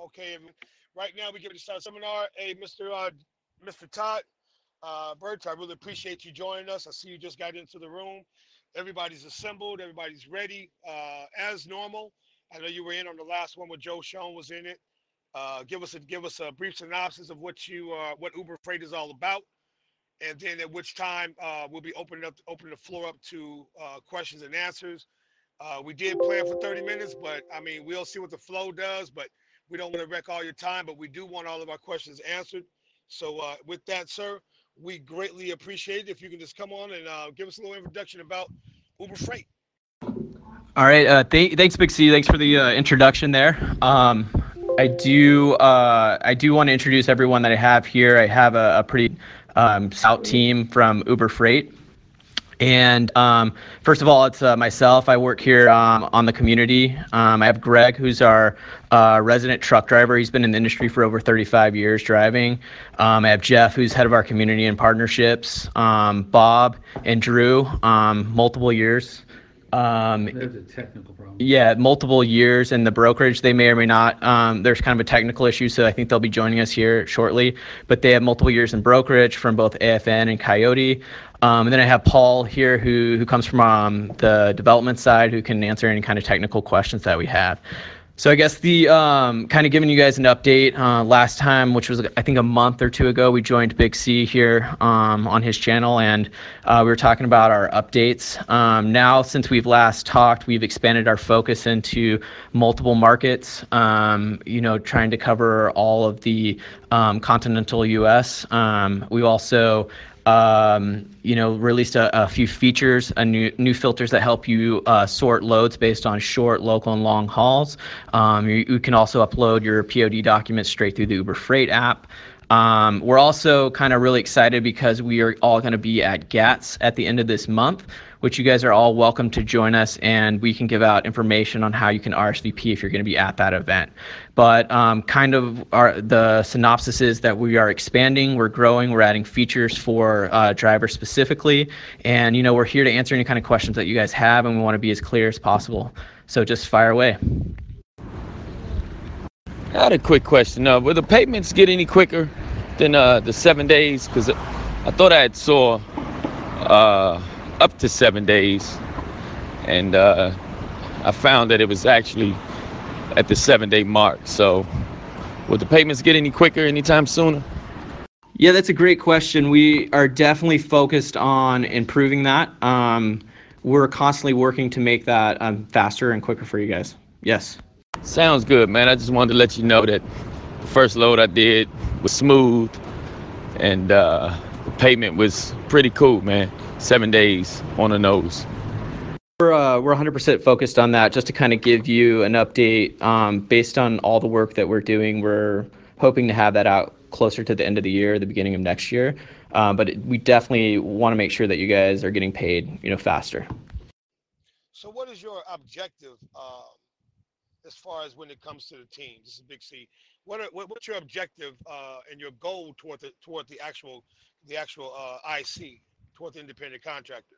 Okay, and right now we get ready to start a seminar. Hey, Mr. Todd Burch, I really appreciate you joining us. I see you just got into the room. Everybody's assembled. Everybody's ready as normal. I know you were in on the last one where Joe Schoen was in it. Give us a brief synopsis of what Uber Freight is all about, and then at which time we'll be opening the floor up to questions and answers. We did plan for 30 minutes, but I mean, we'll see what the flow does. But we don't want to wreck all your time, but we do want all of our questions answered. So with that, sir, we greatly appreciate it if you can just come on and give us a little introduction about Uber Freight. All right. Thanks, Big C. Thanks for the introduction there. I do want to introduce everyone that I have here. I have a pretty stout team from Uber Freight. And first of all, it's myself. I work here on the community. I have Greg, who's our resident truck driver. He's been in the industry for over 35 years driving. I have Jeff, who's head of our community and partnerships. Bob and Drew, multiple years. There's a technical problem. Yeah, multiple years in the brokerage. They may or may not. There's kind of a technical issue, so I think they'll be joining us here shortly. But they have multiple years in brokerage from both AFN and Coyote. And then I have Paul here, who comes from the development side, who can answer any kind of technical questions that we have. So I guess the kind of giving you guys an update last time, which was I think a month or two ago, we joined Big C here on his channel, and we were talking about our updates. Now, since we've last talked, we've expanded our focus into multiple markets, trying to cover all of the continental U.S. We also released a few features, new filters that help you sort loads based on short, local, and long hauls. You can also upload your POD documents straight through the Uber Freight app. We're also kind of really excited because we are all going to be at GATS at the end of this month, which you guys are all welcome to join us, and we can give out information on how you can RSVP if you're going to be at that event. But the synopsis is that we are expanding, we're growing, we're adding features for drivers specifically, and we're here to answer any kind of questions that you guys have, and we want to be as clear as possible. So just fire away. I had a quick question. Will the payments get any quicker than the 7 days? Because I thought I had saw up to 7 days, and I found that it was actually at the 7-day mark. So will the payments get any quicker anytime sooner? Yeah, that's a great question. We are definitely focused on improving that. We're constantly working to make that faster and quicker for you guys. Yes. Sounds good, man. I just wanted to let you know that the first load I did was smooth, and the payment was pretty cool, man. 7 days on the nose. We're 100% focused on that. Just to kind of give you an update, based on all the work that we're doing, we're hoping to have that out closer to the end of the year, the beginning of next year. But we definitely want to make sure that you guys are getting paid, faster. So what is your objective as far as when it comes to the team? This is Big C. What's your objective and your goal toward the actual IC, toward the independent contractor?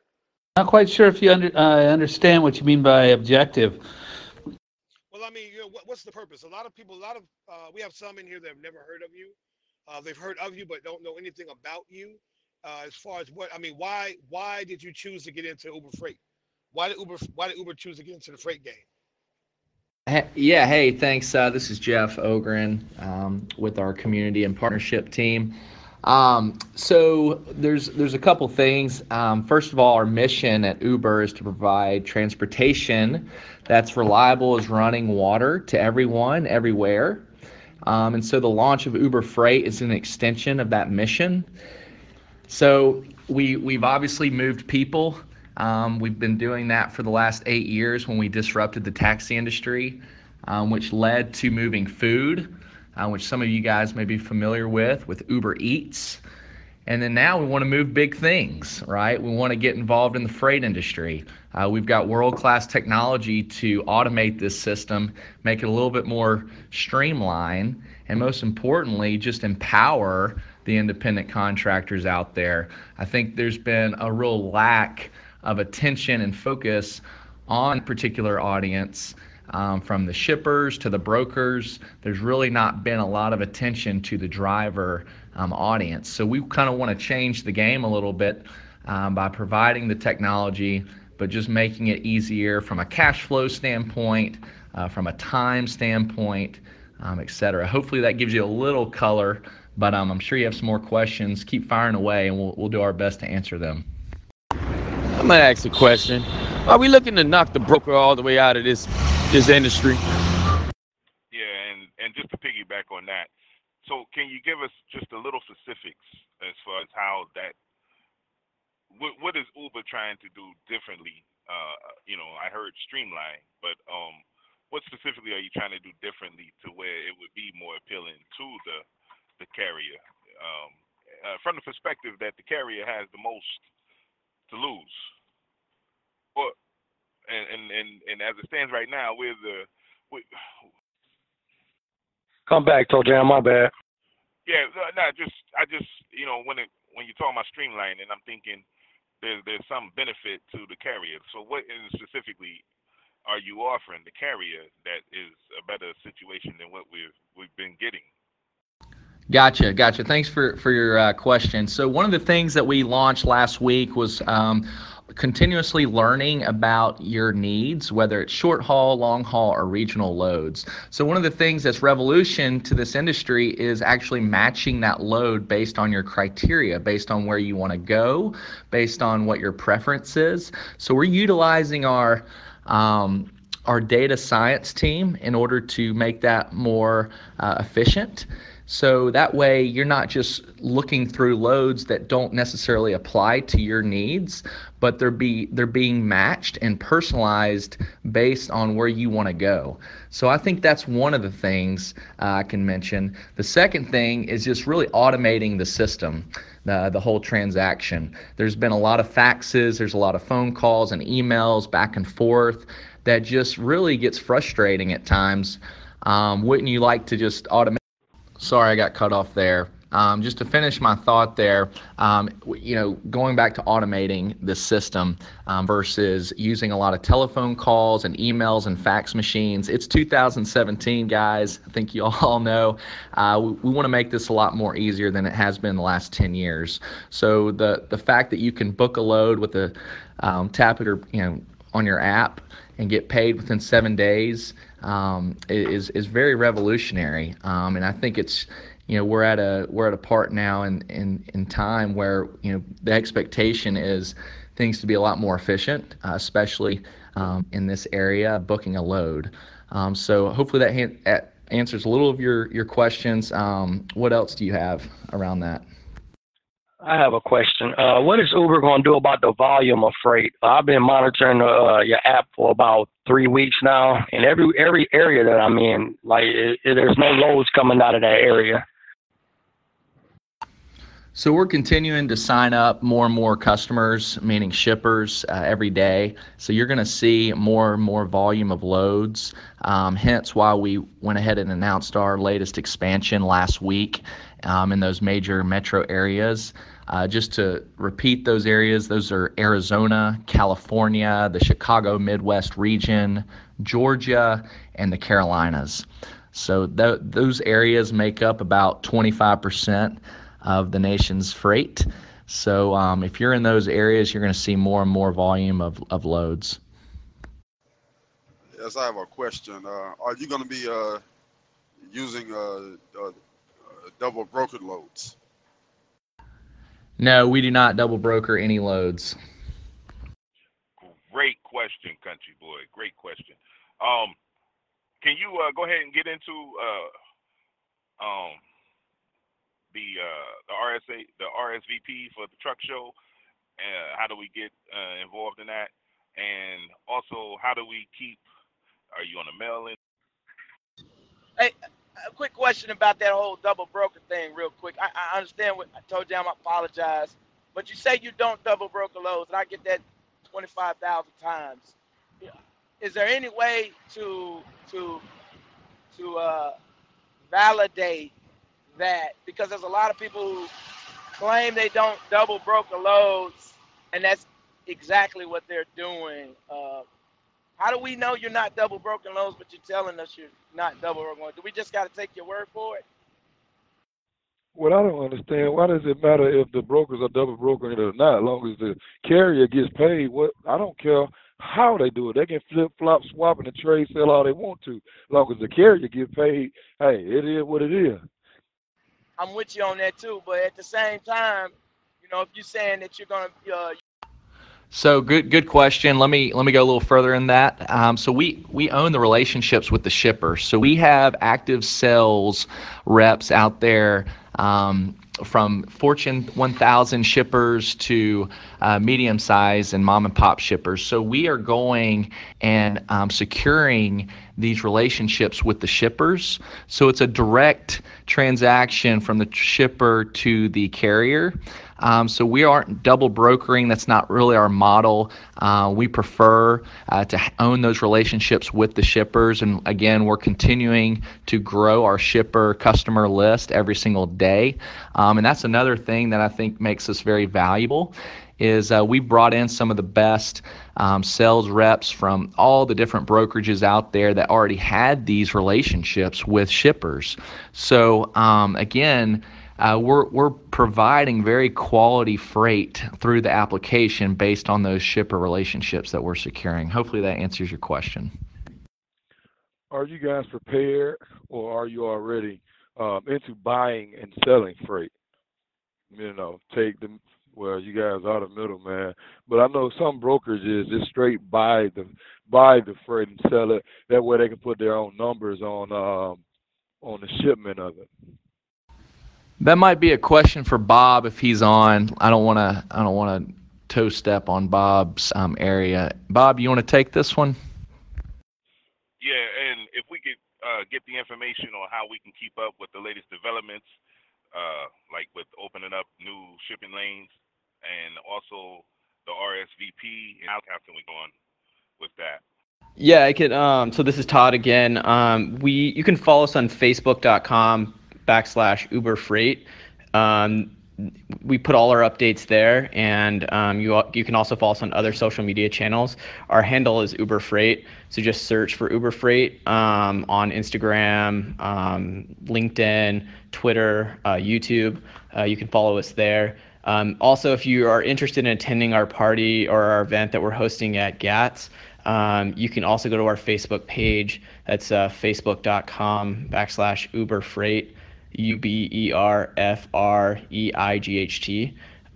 Not quite sure if you understand what you mean by objective. Well, I mean, what's the purpose? We have some in here that have never heard of you. They've heard of you but don't know anything about you. As far as why did you choose to get into Uber Freight? Why did Uber choose to get into the freight game? Hey, thanks. This is Jeff Ogren with our community and partnership team. So there's a couple things. First of all, our mission at Uber is to provide transportation that's reliable as running water to everyone, everywhere. And so the launch of Uber Freight is an extension of that mission. So we've obviously moved people. We've been doing that for the last 8 years when we disrupted the taxi industry, which led to moving food, which some of you guys may be familiar with Uber Eats. And then now we want to move big things, right? We want to get involved in the freight industry. We've got world-class technology to automate this system, make it a little bit more streamlined, and most importantly, just empower the independent contractors out there. I think there's been a real lack of attention and focus on a particular audience from the shippers to the brokers. There's really not been a lot of attention to the driver audience. So we kind of want to change the game a little bit by providing the technology, but just making it easier from a cash flow standpoint, from a time standpoint, et cetera. Hopefully that gives you a little color, but I'm sure you have some more questions. Keep firing away, and we'll do our best to answer them. I'm gonna ask a question. Are we looking to knock the broker all the way out of this industry? Yeah, and just to piggyback on that, so can you give us just a little specifics as far as how that, what is Uber trying to do differently? I heard streamline, but what specifically are you trying to do differently to where it would be more appealing to the carrier, from the perspective that the carrier has the most to lose? And as it stands right now, Come back, Toe Jam, my bad. Yeah, no, I just when you're talking about streamlining, I'm thinking there's some benefit to the carrier. So what specifically are you offering the carrier that is a better situation than what we've been getting? Gotcha. Thanks for your question. So one of the things that we launched last week was continuously learning about your needs, whether it's short haul, long haul, or regional loads. So one of the things that's revolution to this industry is actually matching that load based on your criteria, based on where you want to go, based on what your preference is. So we're utilizing our data science team in order to make that more efficient. So that way you're not just looking through loads that don't necessarily apply to your needs, but they're being matched and personalized based on where you want to go. So I think that's one of the things I can mention. The second thing is just really automating the system, the whole transaction. There's been a lot of faxes, there's a lot of phone calls and emails back and forth that just really gets frustrating at times. Wouldn't you like to just automate? Sorry, I got cut off there. Just to finish my thought there, going back to automating the system versus using a lot of telephone calls and emails and fax machines. It's 2017, guys. I think you all know. We want to make this a lot more easier than it has been the last 10 years. So the fact that you can book a load with a tap it or on your app and get paid within 7 days is very revolutionary. And I think it's we're at a part now in time where the expectation is things to be a lot more efficient, especially in this area booking a load. So hopefully that answers a little of your questions. What else do you have around that? I have a question. What is Uber going to do about the volume of freight? I've been monitoring your app for about 3 weeks now, and every area that I'm in, there's no loads coming out of that area. So we're continuing to sign up more and more customers, meaning shippers, every day. So you're going to see more and more volume of loads. Hence why we went ahead and announced our latest expansion last week in those major metro areas. Just to repeat those areas, those are Arizona, California, the Chicago Midwest region, Georgia, and the Carolinas. So those areas make up about 25% of the nation's freight. So if you're in those areas, you're going to see more and more volume of loads. Yes, I have a question. Are you going to be using double brokered loads? No, we do not double broker any loads. Great question, country boy. Great question. Can you go ahead and get into the RSVP for the truck show? How do we get involved in that? And also, how do we keep? Are you on a mail-in? Hey, a quick question about that whole double broker thing, real quick. I understand what I told you. I apologize, but you say you don't double broker loads, and I get that 25,000 times. Is there any way to validate that? Because there's a lot of people who claim they don't double broker loads, and that's exactly what they're doing. How do we know you're not double broken loads, but you're telling us you're not double broken loads? Do we just got to take your word for it? What I don't understand, why does it matter if the brokers are double brokering it or not? As long as the carrier gets paid, what I don't care how they do it. They can flip flop, swap, and trade sell all they want to. As long as the carrier gets paid, hey, it is what it is. I'm with you on that too, but at the same time, if you're saying that you're gonna, So good question. Let me go a little further in that. So we own the relationships with the shippers. So we have active sales reps out there, from Fortune 1000 shippers to medium size and mom and pop shippers. So we are going and securing these relationships with the shippers. So it's a direct transaction from the shipper to the carrier. So we aren't double brokering. That's not really our model. We prefer to own those relationships with the shippers. And again, we're continuing to grow our shipper customer list every single day. And that's another thing that I think makes us very valuable is we've brought in some of the best sales reps from all the different brokerages out there that already had these relationships with shippers. So again, we're providing very quality freight through the application based on those shipper relationships that we're securing. Hopefully that answers your question. Are you guys prepared, or are you already into buying and selling freight? You guys are the middleman, but I know some brokerages just straight buy the freight and sell it. That way they can put their own numbers on the shipment of it. That might be a question for Bob if he's on. I don't want to toe step on Bob's area. Bob, you want to take this one? Yeah, and if we could get the information on how we can keep up with the latest developments, like with opening up new shipping lanes, and also the RSVP, and how can we go on with that? Yeah, I could. So this is Todd again. You can follow us on Facebook.com/Uber Freight. We put all our updates there, and you can also follow us on other social media channels. Our handle is Uber Freight, so just search for Uber Freight on Instagram, LinkedIn, Twitter, YouTube. You can follow us there. Also, if you are interested in attending our party or our event that we're hosting at GATS, you can also go to our Facebook page. That's facebook.com/Uber Freight. UberFreight,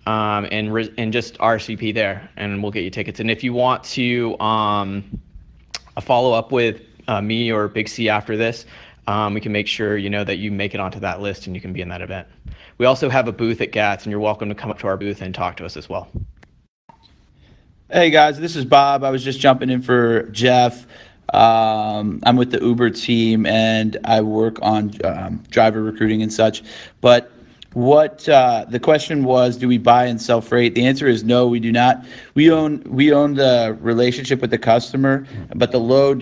and just RSVP there, and we'll get you tickets. And if you want to follow up with me or Big C after this, we can make sure that you make it onto that list and you can be in that event. We also have a booth at GATS, and you're welcome to come up to our booth and talk to us as well. Hey guys, this is Bob. I was just jumping in for Jeff. I'm with the Uber team, and I work on driver recruiting and such. But what the question was, do we buy and sell freight? The answer is no, we do not. We own the relationship with the customer, but the load,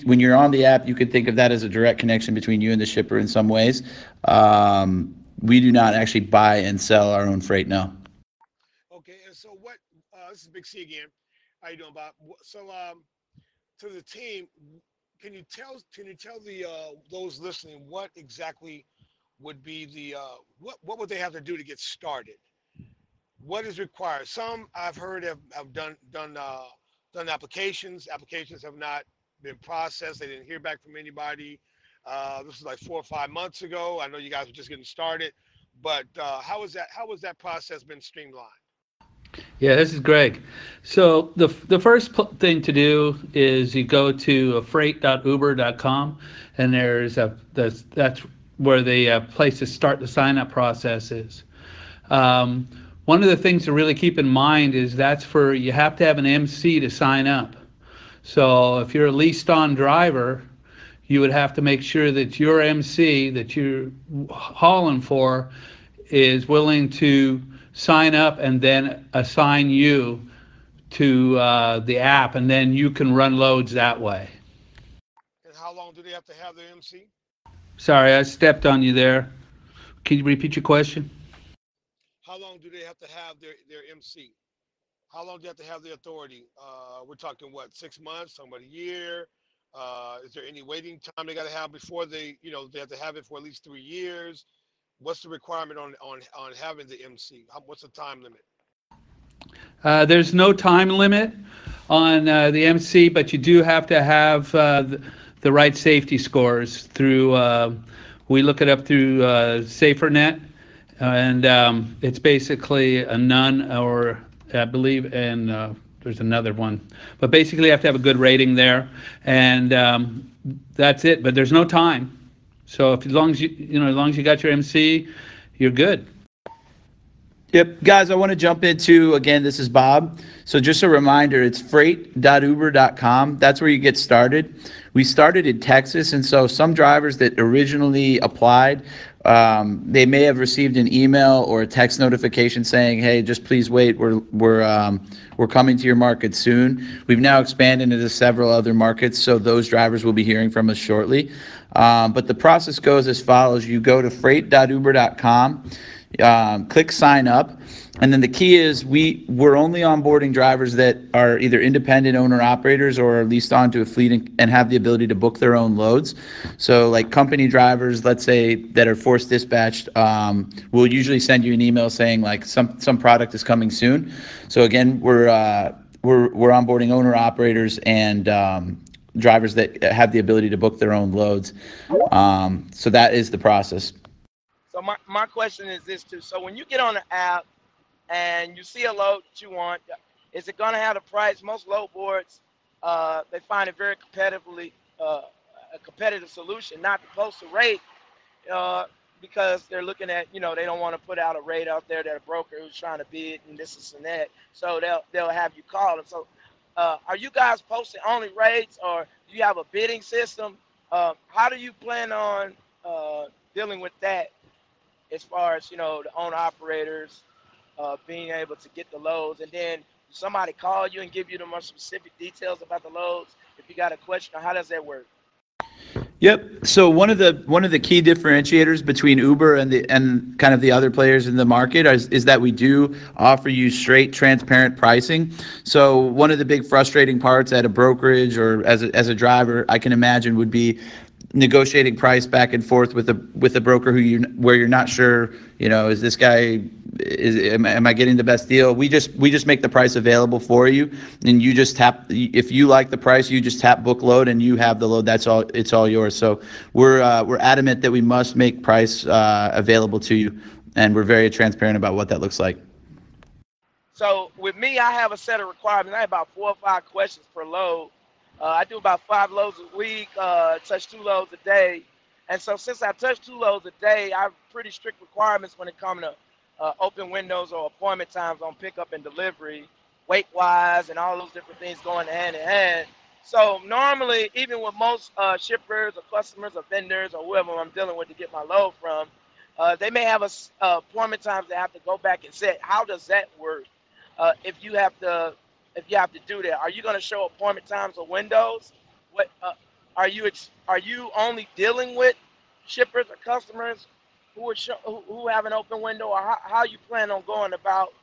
when you're on the app, you could think of that as a direct connection between you and the shipper in some ways. We do not actually buy and sell our own freight, no. Okay, and so what? This is Big C again. How you doing, Bob? So to the team, can you tell the those listening what exactly would be the what would they have to do to get started? What is required? Some I've heard have done applications. Applications have not been processed. They didn't hear back from anybody. This was like 4 or 5 months ago. I know you guys were just getting started, but how has that process been streamlined? Yeah, this is Greg. So the first thing to do is you go to freight.uber.com, and that's where the place to start the sign-up process is. One of the things to really keep in mind is you have to have an MC to sign up. So if you're a leased-on driver, you would have to make sure that your MC that you're hauling for is willing to sign up and then assign you to the app, and then you can run loads that way. And how long do they have to have their MC? Sorry, I stepped on you there. Can you repeat your question? How long do they have to have their MC? How long do you have to have the authority? We're talking what, 6 months, talking about a year? Is there any waiting time they got to have before they have to have it for at least 3 years? What's the requirement on having the MC? What's the time limit? There's no time limit on the MC, but you do have to have the right safety scores through. We look it up through SaferNet, and it's basically a none, or I believe, and there's another one. But basically, you have to have a good rating there, and that's it. But there's no time. So as long as you got your MC, you're good. Yep, guys, I want to jump into, again, this is Bob. So just a reminder, it's freight.uber.com. That's where you get started. We started in Texas, and so some drivers that originally applied, they may have received an email or a text notification saying, "Hey, just please wait. We're coming to your market soon." We've now expanded into several other markets, so those drivers will be hearing from us shortly. But the process goes as follows: you go to freight.uber.com. Click sign up, and then the key is we're only onboarding drivers that are either independent owner operators or are leased onto a fleet and have the ability to book their own loads. So like company drivers, let's say, that are force dispatched, we'll usually send you an email saying like some product is coming soon. So again, we're onboarding owner operators and drivers that have the ability to book their own loads. So that is the process. So my question is this too. So when you get on the app and you see a load that you want, is it going to have a price? Most load boards, they find it very competitively, a competitive solution not to post a rate because they're looking at, they don't want to put out a rate out there that a broker who's trying to bid and this and that. So they'll have you call them. So are you guys posting only rates, or do you have a bidding system? How do you plan on dealing with that? As far as, the owner operators being able to get the loads, and then somebody call you and give you the more specific details about the loads if you got a question, how does that work? Yep. So one of the key differentiators between Uber and kind of the other players in the market is that we do offer you straight, transparent pricing. So one of the big frustrating parts at a brokerage or as a driver, I can imagine, would be negotiating price back and forth with a broker where you're not sure, is this guy, am I getting the best deal? We just make the price available for you, and you just tap. If you like the price, you just tap book load, and you have the load. That's all. It's all yours. So we're adamant that we must make price available to you, and we're very transparent about what that looks like. So with me, I have a set of requirements. I have about 4 or 5 questions per load. I do about 5 loads a week, touch 2 loads a day. And so since I touch 2 loads a day, I have pretty strict requirements when it comes to open windows or appointment times on pickup and delivery, weight-wise, and all those different things going hand in hand. So normally, even with most shippers or customers or vendors or whoever I'm dealing with to get my load from, they may have appointment times they have to go back and set. How does that work? If you have to do that, are you going to show appointment times or windows? What are you only dealing with shippers or customers who have an open window, or how you plan on going about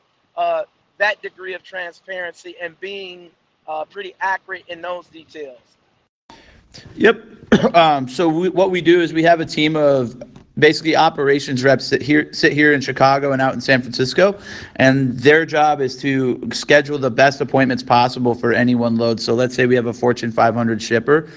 that degree of transparency and being pretty accurate in those details? Yep. So what we do is we have a team of basically operations reps sit here in Chicago and out in San Francisco, and their job is to schedule the best appointments possible for any one load. So let's say we have a Fortune 500 shipper.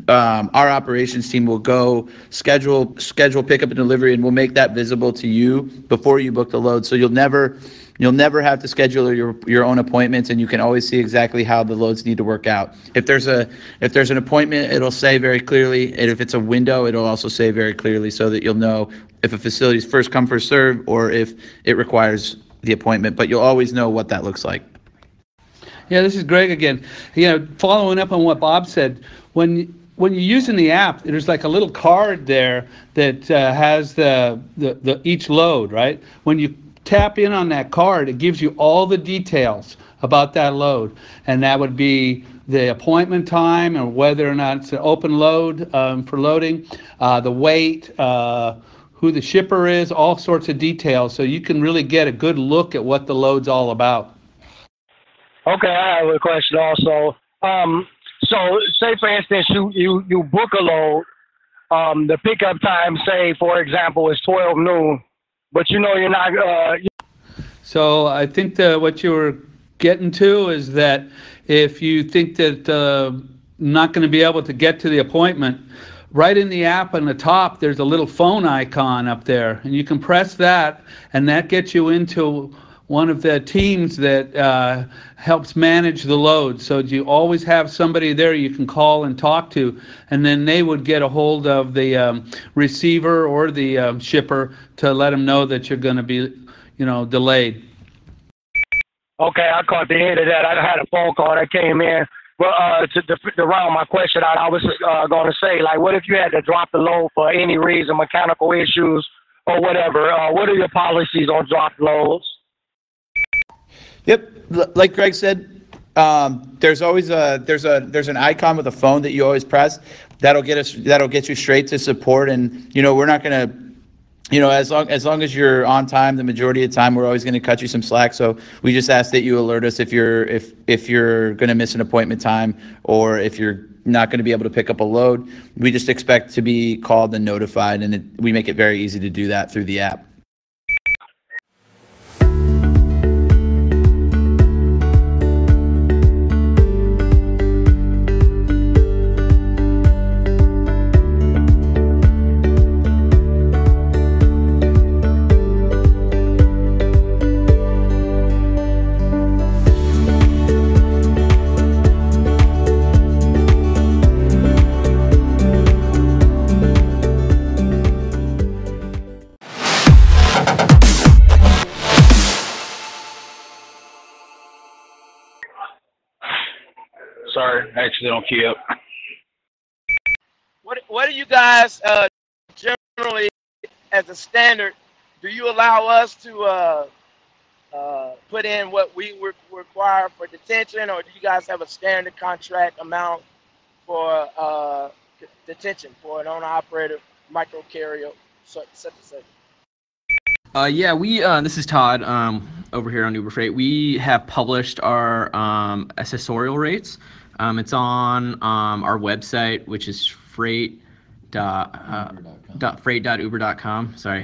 Our operations team will go schedule pickup and delivery, and we'll make that visible to you before you book the load. So you'll never have to schedule your own appointments, and you can always see exactly how the loads need to work out. If there's an appointment, it'll say very clearly, and if it's a window, it'll also say very clearly, so that you'll know if a facility is first come, first serve, or if it requires the appointment. But you'll always know what that looks like. Yeah, this is Greg again. Following up on what Bob said, when you're using the app, there's like a little card there that has the each load, right? When you tap in on that card, it gives you all the details about that load, and that would be the appointment time or whether or not it's an open load for loading, the weight, who the shipper is, all sorts of details, so you can really get a good look at what the load's all about. Okay, I have a question also. So say for instance you book a load. The pickup time, say for example, is 12 noon, but you know you're not. So I think that what you were getting to is that if you think that not going to be able to get to the appointment, right in the app on the top, there's a little phone icon up there, and you can press that, and that gets you into one of the teams that helps manage the load. So you always have somebody there you can call and talk to, and then they would get a hold of the receiver or the shipper to let them know that you're going to be, delayed. Okay, I caught the end of that. I had a phone call that came in. Well, to round my question out, I was going to say, like, what if you had to drop the load for any reason, mechanical issues or whatever? What are your policies on drop loads? Yep, like Greg said, there's always there's an icon with a phone that you always press. That'll get you straight to support, and we're not gonna, as long as you're on time, the majority of the time we're always going to cut you some slack. So we just ask that you alert us if you're going to miss an appointment time, or if you're not going to be able to pick up a load. We just expect to be called and notified, and we make it very easy to do that through the app. Sorry, actually don't key up. What do you guys generally, as a standard, do you allow us to put in what we require for detention, or do you guys have a standard contract amount for detention for an owner-operator micro carrier, such and such? Yeah, this is Todd over here on Uber Freight. We have published our accessorial rates. It's on our website, which is freight.uber.com. Sorry,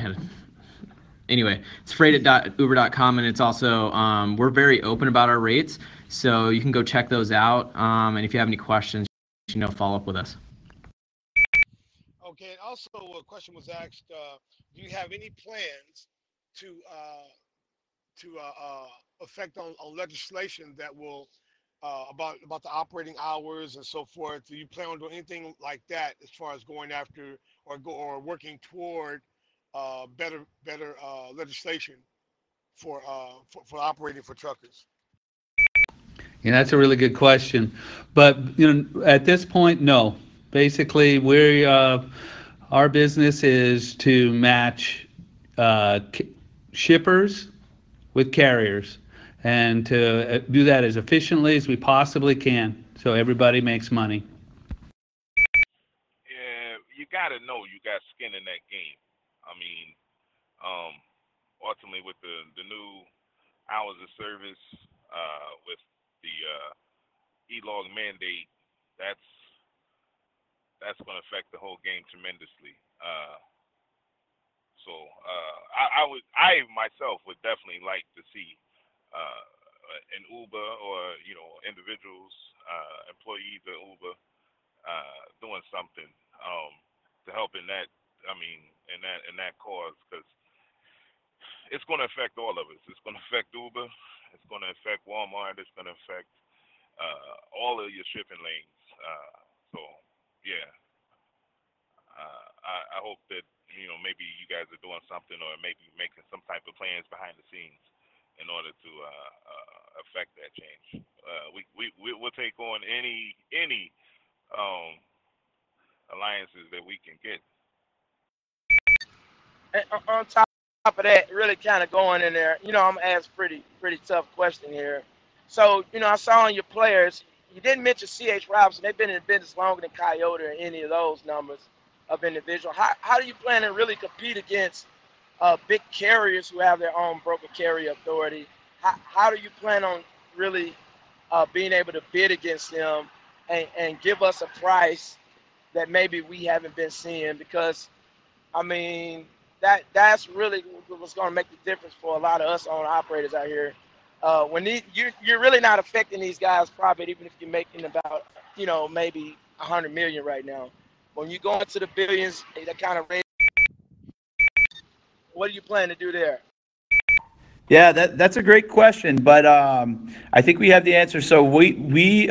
anyway, it's freight.uber.com, and it's also we're very open about our rates, so you can go check those out. And if you have any questions, follow up with us. Okay, and also a question was asked, do you have any plans to affect on legislation that will about the operating hours and so forth? Do you plan on doing anything like that as far as going after or working toward better legislation for operating for truckers? Yeah, that's a really good question. But at this point, no. Basically, our business is to match shippers with carriers, and to do that as efficiently as we possibly can, so everybody makes money. Yeah, you got to know you got skin in that game. I mean, ultimately with the new hours of service, with the e-log mandate, that's going to affect the whole game tremendously. So I myself would definitely like to see an Uber or individuals, employees of Uber, doing something to help in that. I mean, in that cause, because it's going to affect all of us. It's going to affect Uber. It's going to affect Walmart. It's going to affect all of your shipping lanes. So yeah, I hope that maybe you guys are doing something, or maybe making some type of plans behind the scenes in order to affect that change. We'll take on any alliances that we can get. And on top of that, really kind of going in there, I'm gonna ask pretty tough question here. So, I saw on your players, you didn't mention C.H. Robinson. They've been in business longer than Coyote or any of those numbers of individual. How do you plan to really compete against big carriers who have their own broker carrier authority? How do you plan on really being able to bid against them and give us a price that maybe we haven't been seeing, because I mean that's really what's going to make the difference for a lot of us owner operators out here. You're really not affecting these guys' profit, even if you're making about maybe 100 million right now. When you go into the billions, that kind of rate, what do you plan to do there? Yeah, that's a great question, but I think we have the answer. So we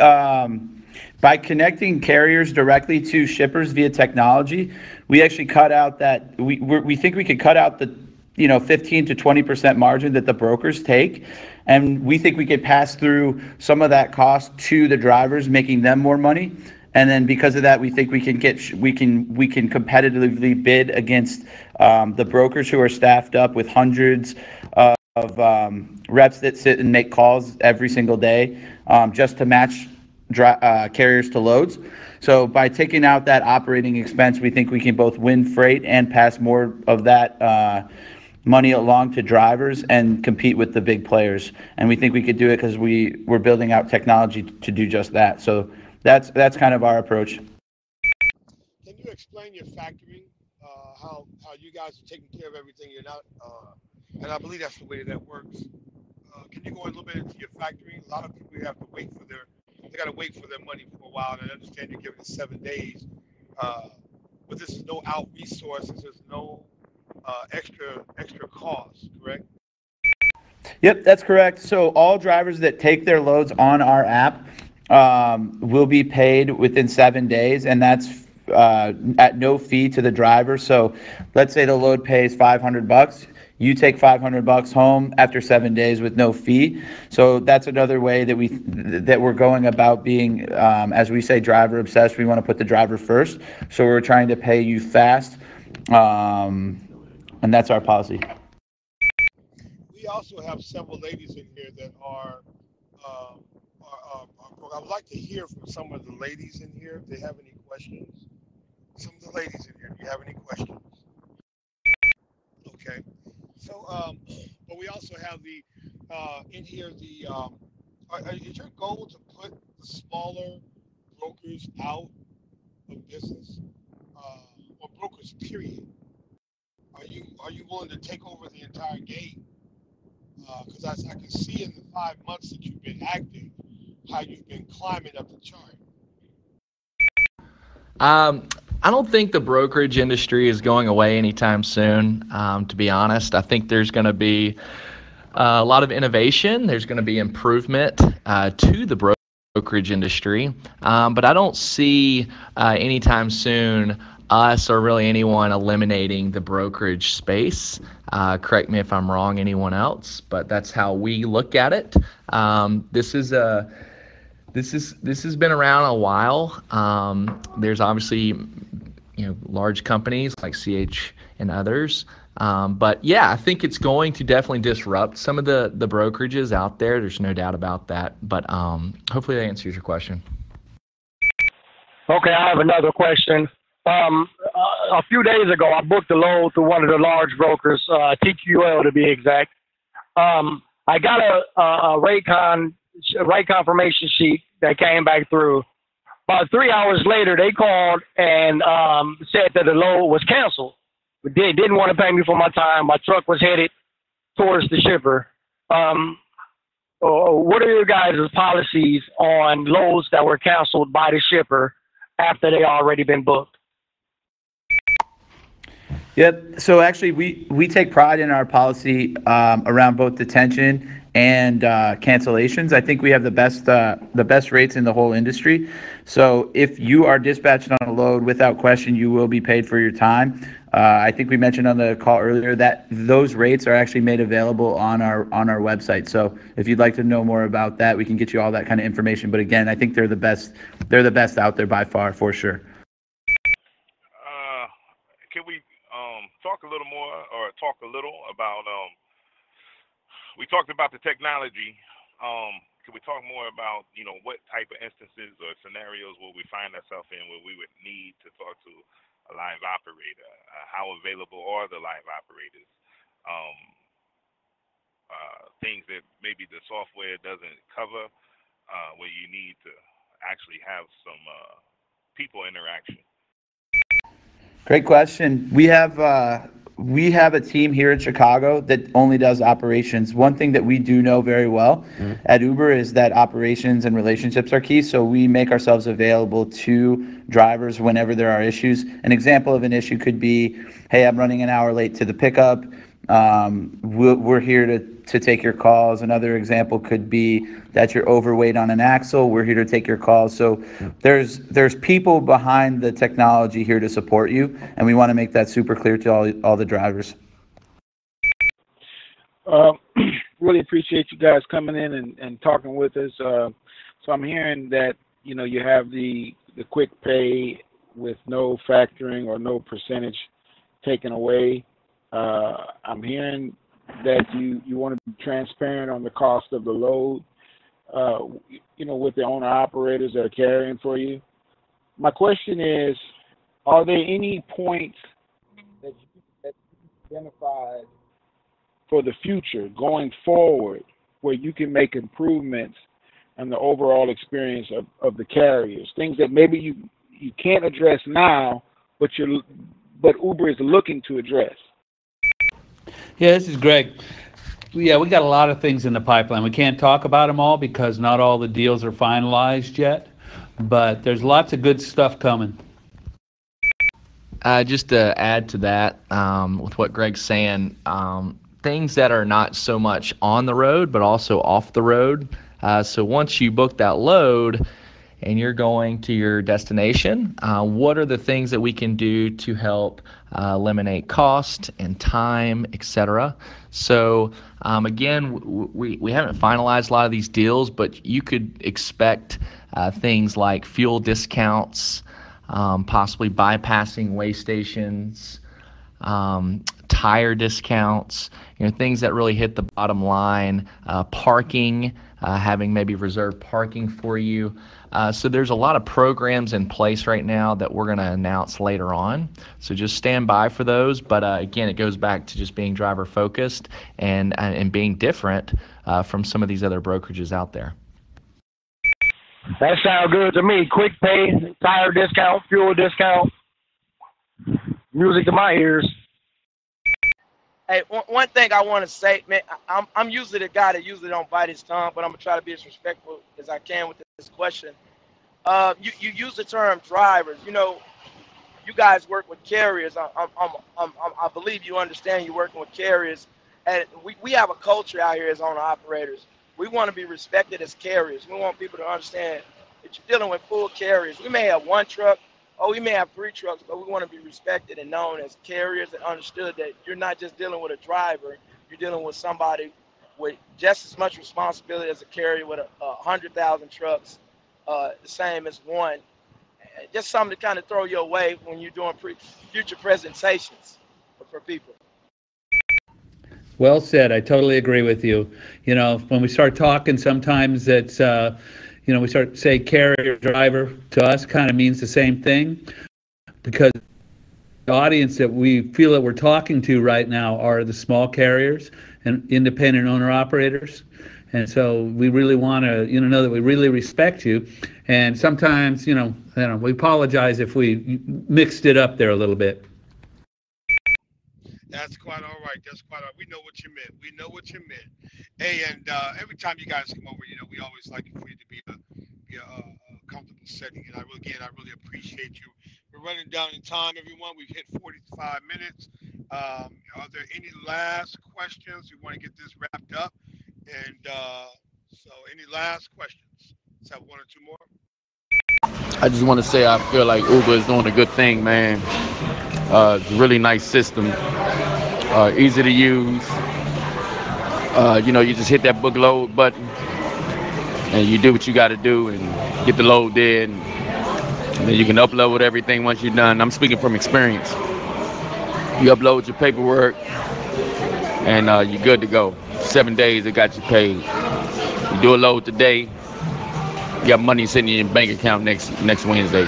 by connecting carriers directly to shippers via technology, we actually cut out that we think we could cut out the 15 to 20% margin that the brokers take, and we think we could pass through some of that cost to the drivers, making them more money. And then because of that, we think we can competitively bid against the brokers who are staffed up with hundreds of reps that sit and make calls every single day just to match carriers to loads. So by taking out that operating expense, we think we can both win freight and pass more of that money along to drivers and compete with the big players. And we think we could do it because we're building out technology to do just that. So that's kind of our approach. Can you explain your factoring? How you guys are taking care of everything? You're not, and I believe that's the way that works. Can you go a little bit into your factoring? A lot of people have to wait for they got to wait for their money for a while, and I understand you're giving it 7 days. But this is no out resources. There's no extra cost, correct? Yep, that's correct. So all drivers that take their loads on our app will be paid within 7 days, and that's at no fee to the driver. So let's say the load pays $500. You take $500 home after 7 days with no fee. So that's another way that we're going about being, as we say, driver obsessed. We want to put the driver first. So we're trying to pay you fast, and that's our policy. We also have several ladies in here that are I would like to hear from some of the ladies in here if they have any questions. Some of the ladies in here, do you have any questions? Okay. So, but we also have in here is your goal to put the smaller brokers out of business, or brokers period? Are you willing to take over the entire game? Because I can see in the 5 months that you've been active, how you've been climbing up the chart. I don't think the brokerage industry is going away anytime soon, to be honest. I think there's going to be a lot of innovation. There's going to be improvement to the brokerage industry. But I don't see anytime soon us or really anyone eliminating the brokerage space. Correct me if I'm wrong, anyone else, but that's how we look at it. This has been around a while. There's obviously large companies like CH and others. But yeah, I think it's going to definitely disrupt some of the brokerages out there. There's no doubt about that. But hopefully that answers your question. Okay, I have another question. A few days ago, I booked a load to one of the large brokers, TQL to be exact. I got a rate confirmation sheet that came back through. About 3 hours later, they called and said that the load was canceled. They didn't want to pay me for my time. My truck was headed towards the shipper. What are your guys' policies on loads that were canceled by the shipper after they already been booked? Yep. So actually, we take pride in our policy around both detention and cancellations. I think we have the best rates in the whole industry. So if you are dispatched on a load, without question, you will be paid for your time. I think we mentioned on the call earlier that those rates are actually made available on our website. So if you'd like to know more about that, we can get you all that kind of information. But again, I think they're the best out there by far, for sure. Can we talk a little more, or talk a little about? We talked about the technology. Can we talk more about what type of instances or scenarios will we find ourselves in where we would need to talk to a live operator? How available are the live operators? Things that maybe the software doesn't cover. where you need to actually have some people interaction? Great question. We have a team here in Chicago that only does operations. One thing that we do know very well at Uber is that operations and relationships are key. So we make ourselves available to drivers whenever there are issues. An example of an issue could be, hey, I'm running an hour late to the pickup. We're here to take your calls. Another example could be that you're overweight on an axle. We're here to take your calls. So there's people behind the technology here to support you, and we want to make that super clear to all the drivers. Really appreciate you guys coming in and talking with us. So I'm hearing that you have the quick pay with no factoring or no percentage taken away. I'm hearing that you want to be transparent on the cost of the load, with the owner operators that are carrying for you. My question is, are there any points that you identified for the future going forward where you can make improvements in the overall experience of the carriers? Things that maybe you can't address now, but Uber is looking to address. Yeah, this is Greg. Yeah, we got a lot of things in the pipeline. We can't talk about them all because not all the deals are finalized yet, but there's lots of good stuff coming. Just to add to that, with what Greg's saying, things that are not so much on the road, but also off the road. So once you book that load and you're going to your destination, what are the things that we can do to help eliminate cost and time, etc.? So again, we haven't finalized a lot of these deals, but you could expect things like fuel discounts, possibly bypassing way stations, tire discounts, things that really hit the bottom line, parking, having maybe reserved parking for you. So there's a lot of programs in place right now that we're going to announce later on. So just stand by for those. But again, it goes back to just being driver focused and being different from some of these other brokerages out there. That sounds good to me. Quick pay, tire discount, fuel discount, music to my ears. Hey, one thing I want to say, man, I'm usually the guy that usually don't bite his tongue, but I'm gonna try to be as respectful as I can with this question. You use the term drivers. You guys work with carriers. I believe you understand you're working with carriers, and we have a culture out here as owner operators. We want to be respected as carriers. We want people to understand that you're dealing with full carriers. We may have one truck, or we may have 3 trucks, but we want to be respected and known as carriers and understood that you're not just dealing with a driver, you're dealing with somebody with just as much responsibility as a carrier with 100,000 trucks, the same as one. Just something to kind of throw your way when you're doing future presentations for people. Well said. I totally agree with you. When we start talking, sometimes it's we start to say carrier driver to us kind of means the same thing, because the audience that we feel that we're talking to right now are the small carriers and independent owner operators. And so we really want to know that we really respect you. And sometimes, we apologize if we mixed it up there a little bit. That's quite all right. That's quite all right. We know what you meant. We know what you meant. Hey, and every time you guys come over, we always like it for you to be a comfortable setting. And I really appreciate you. We're running down in time, everyone. We've hit 45 minutes. Are there any last questions? We want to get this wrapped up. And so any last questions? Let's have 1 or 2 more. I just want to say I feel like Uber is doing a good thing, man. It's a really nice system, easy to use. You just hit that book load button and you do what you got to do and get the load there, and then you can upload everything once you're done. I'm speaking from experience. You upload your paperwork and you're good to go. 7 days, it got you paid. You do a load today, you got money sitting in your bank account next Wednesday.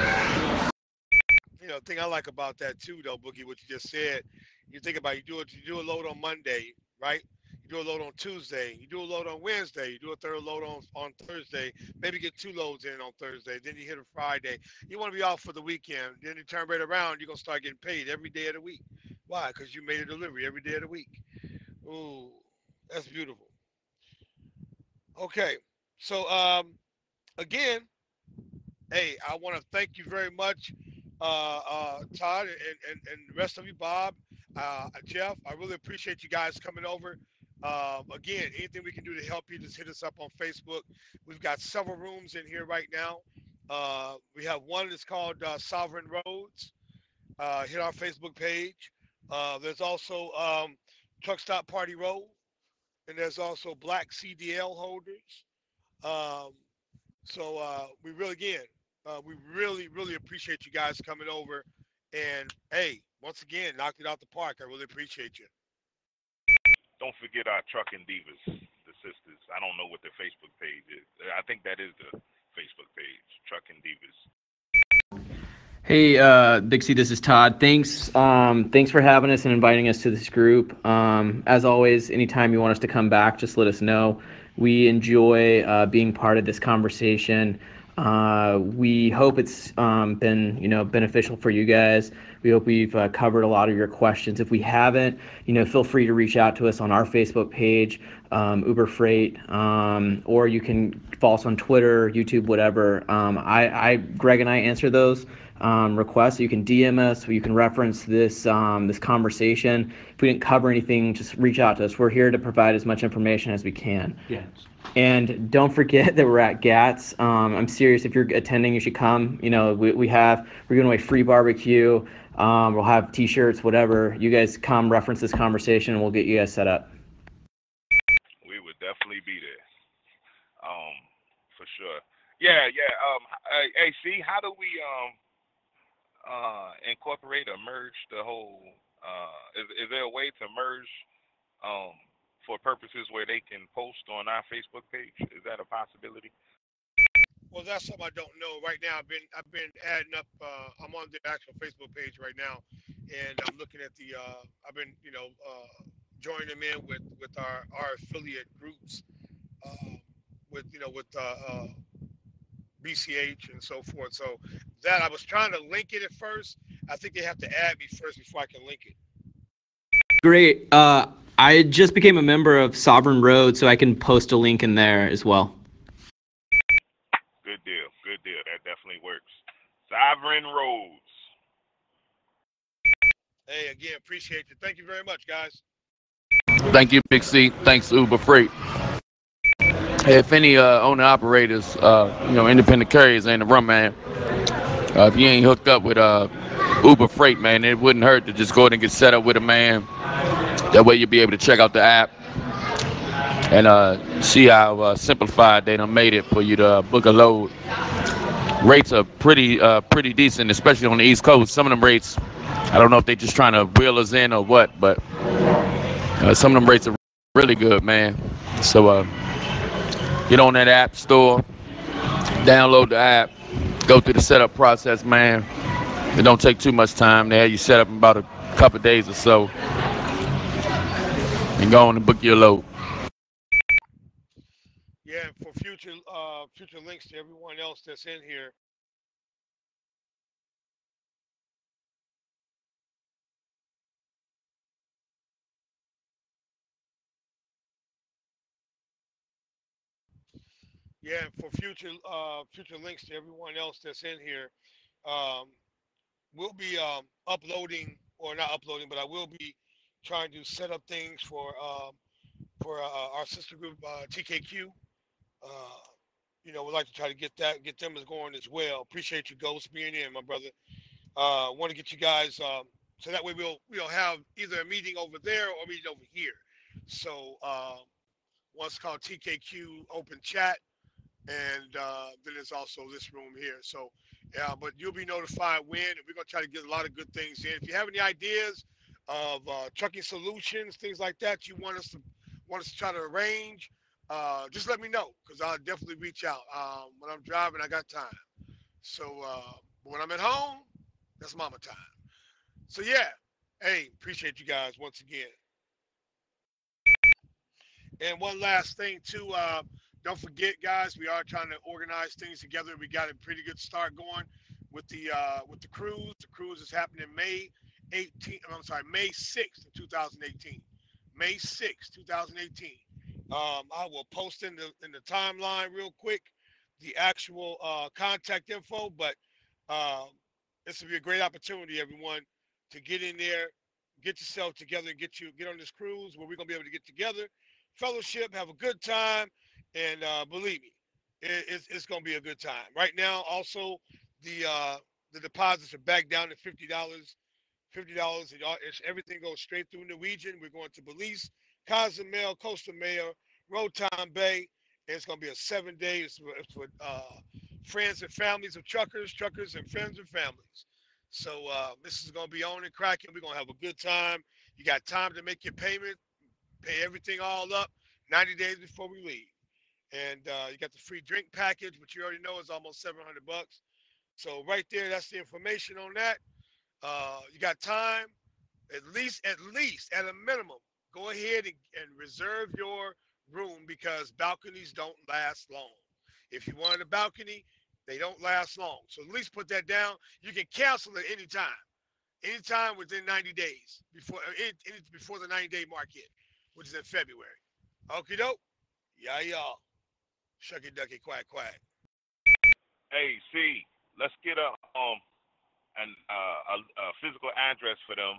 The thing I like about that too, though, Boogie, what you just said, you think about you do a load on Monday, right? You do a load on Tuesday. You do a load on Wednesday. You do a third load on Thursday. Maybe get 2 loads in on Thursday. Then you hit a Friday. You want to be off for the weekend. Then you turn right around. You're going to start getting paid every day of the week. Why? Because you made a delivery every day of the week. Ooh, that's beautiful. Okay. So, again, hey, I want to thank you very much, Todd, and the rest of you, Bob, Jeff. I really appreciate you guys coming over. Again, anything we can do to help you, just hit us up on Facebook. We've got several rooms in here right now. We have one that's called Sovereign Roads. Hit our Facebook page. There's also Truck Stop Party Road, and there's also Black CDL holders. Um, we really appreciate you guys coming over. And hey, once again, knocked it out the park. I really appreciate you. Don't forget our Trucking Divas, the sisters. I don't know what their Facebook page is. I think that is the Facebook page, Trucking Divas. Hey, Big C, this is Todd. Thanks for having us and inviting us to this group. As always, anytime you want us to come back, just let us know. We enjoy being part of this conversation. We hope it's been, beneficial for you guys. We hope we've covered a lot of your questions. If we haven't, feel free to reach out to us on our Facebook page, Uber Freight, or you can follow us on Twitter, YouTube, whatever. Greg and I answer those requests. You can DM us, or you can reference this conversation. If we didn't cover anything, just reach out to us. We're here to provide as much information as we can. Yes. And don't forget that we're at GATS. I'm serious. If you're attending, you should come. We're giving away free barbecue. We'll have T-shirts, whatever. You guys come, reference this conversation, and we'll get you guys set up. We would definitely be there. For sure. Yeah. Hey, see, how do we incorporate or merge the whole? Is there a way to merge for purposes where they can post on our Facebook page? Is that a possibility? Well, that's something I don't know right now. I've been adding up. I'm on the actual Facebook page right now, and I'm looking at the. I've been joining them in with our affiliate groups, with BCH and so forth. So that I was trying to link it at first. I think they have to add me first before I can link it. Great. I just became a member of Sovereign Road, so I can post a link in there as well. Good deal. That definitely works. Sovereign Roads. Hey, again, appreciate you. Thank you very much, guys. Thank you, Big C. Thanks, Uber Freight. If any owner operators, independent carriers ain't the run, man. If you ain't hooked up with Uber Freight, man, it wouldn't hurt to just go ahead and get set up with a man. That way you'll be able to check out the app and see how simplified they done made it for you to book a load. Rates are pretty decent, especially on the East Coast. Some of them rates, I don't know if they just trying to wheel us in or what, but some of them rates are really good, man. So get on that app store, download the app, go through the setup process, man. It don't take too much time. They have you set up in about a couple of days or so, and go on and book your load. Yeah, and for future links to everyone else that's in here. Yeah, and for future links to everyone else that's in here. We'll be uploading, or not uploading, but I will be trying to set up things for our sister group TKQ. We'd like to try to get them as going as well. Appreciate you, Ghost, being in, my brother. Want to get you guys so that way we'll have either a meeting over there or a meeting over here. So one's called TKQ Open Chat, and then there's also this room here. So yeah, but you'll be notified when, and we're gonna try to get a lot of good things in. If you have any ideas of trucking solutions, things like that, you want us to try to arrange, just let me know, because I'll definitely reach out. When I'm driving, I got time. So but when I'm at home, that's mama time. So yeah, hey, appreciate you guys once again. And one last thing too, don't forget, guys, we are trying to organize things together. We got a pretty good start going with the cruise. The cruise is happening May 18th. I'm sorry, May 6th, 2018. May 6th, 2018. I will post in the timeline real quick the actual contact info, but this will be a great opportunity, everyone, to get in there, get yourself together, and get on this cruise where we're gonna be able to get together, fellowship, have a good time, and believe me, it's gonna be a good time. Right now, also the deposits are back down to $50. $50. Everything goes straight through Norwegian. We're going to Belize, Cozumel, Costa Maya, Rotan Bay. And it's going to be a 7 days for friends and families of truckers and friends and families. So this is going to be on and cracking. We're going to have a good time. You got time to make your payment, pay everything all up 90 days before we leave. And you got the free drink package, which you already know is almost $700. So right there, that's the information on that. You got time, at least at a minimum, go ahead and reserve your room because balconies don't last long. If you want a balcony, they don't last long. So at least put that down. You can cancel it anytime within 90 days before the 90-day mark hit, which is in February. Okie doke. Yeah, y'all. Shucky ducky quack quack. Hey, see, let's get a physical address for them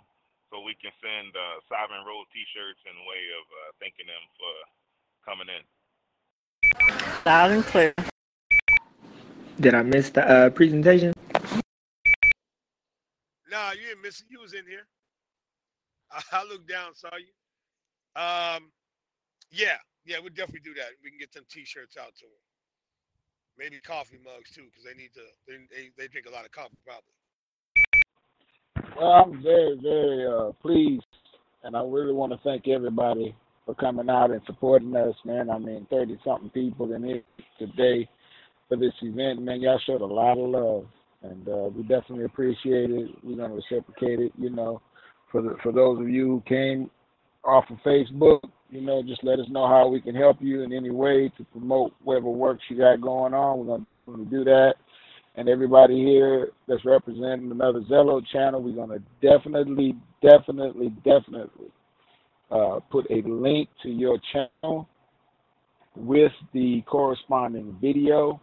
so we can send Sovereign Road t-shirts in way of thanking them for coming in. Loud and clear. Did I miss the presentation? Nah, you didn't miss it. You was in here. I looked down, saw you. Yeah, we'll definitely do that. We can get them t-shirts out to them. Maybe coffee mugs too, because they drink a lot of coffee probably. Well, I'm very, very pleased, and I really want to thank everybody for coming out and supporting us, man. I mean, 30-something people in here today for this event, man. Y'all showed a lot of love, and we definitely appreciate it. We're going to reciprocate it, for those of you who came off of Facebook, just let us know how we can help you in any way to promote whatever works you got going on. We're going to do that. And everybody here that's representing another Zello channel, we're going to definitely put a link to your channel with the corresponding video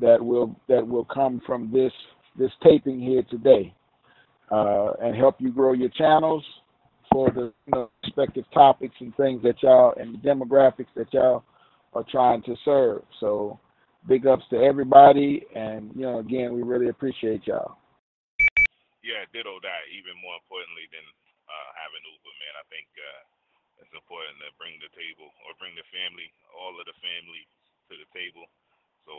that will come from this taping here today, and help you grow your channels for the respective topics and things that y'all and the demographics that y'all are trying to serve. So big ups to everybody, and again, we really appreciate y'all. Yeah, ditto that. Even more importantly than having Uber, man, I think it's important to bring the table or bring the family, all of the family, to the table. So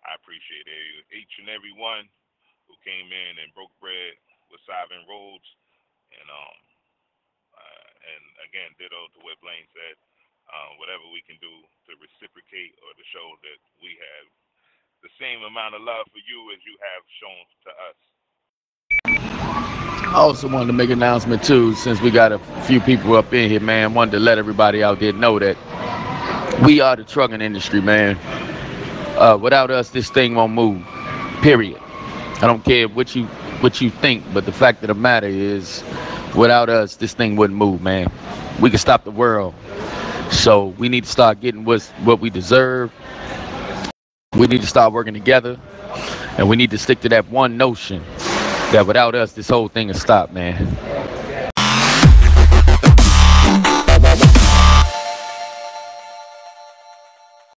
I appreciate each and every one who came in and broke bread with Sovereign Roads, and again, ditto to what Blaine said. Whatever we can do to reciprocate or to show that we have the same amount of love for you as you have shown to us. I also wanted to make an announcement too, since we got a few people up in here, man. Wanted to let everybody out there know that we are the trucking industry, man. Without us, this thing won't move. Period. I don't care what you think, but the fact of the matter is, without us, this thing wouldn't move, man. We can stop the world. So we need to start getting what we deserve. We need to start working together, and we need to stick to that one notion that without us, this whole thing is stopped, man.